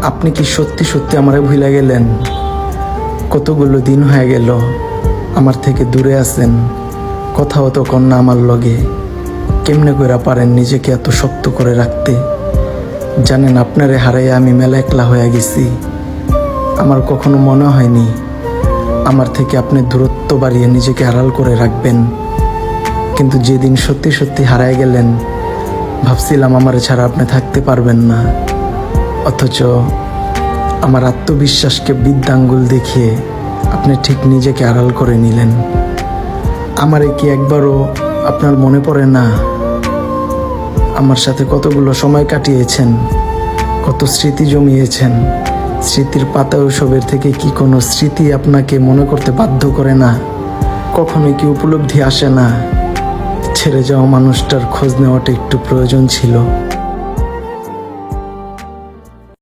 আপনি কি সত্যি সত্যি আমারে ভুলে গেলেন? কতগুলো দিন হয়ে গেল আমার থেকে দূরে আছেন, কথাও তো কন্যা আমার লগে। কেমনে কইরা পারেন নিজেকে এত শক্ত করে রাখতে? জানেন, আপনারে হারাই আমি মেলা একলা হয়ে গেছি। আমার কখনো মনে হয়নি আমার থেকে আপনি দূরত্ব বাড়িয়ে নিজেকে আড়াল করে রাখবেন। কিন্তু যেদিন সত্যি সত্যি হারায় গেলেন, ভাবছিলাম আমার ছাড়া আপনি থাকতে পারবেন না। অথচ আমার আত্মবিশ্বাসকে বৃদ্ধাঙ্গুল দেখিয়ে আপনি ঠিক নিজেকে আড়াল করে নিলেন। আমারে কি একবারও আপনার মনে পড়ে না? আমার সাথে কতগুলো সময় কাটিয়েছেন, কত স্মৃতি জমিয়েছেন। স্মৃতির পাতা ওসবের থেকে কি কোনো স্মৃতি আপনাকে মনে করতে বাধ্য করে না? কখনোই কি উপলব্ধি আসে না ছেড়ে যাওয়া মানুষটার খোঁজ নেওয়াটা একটু প্রয়োজন ছিল?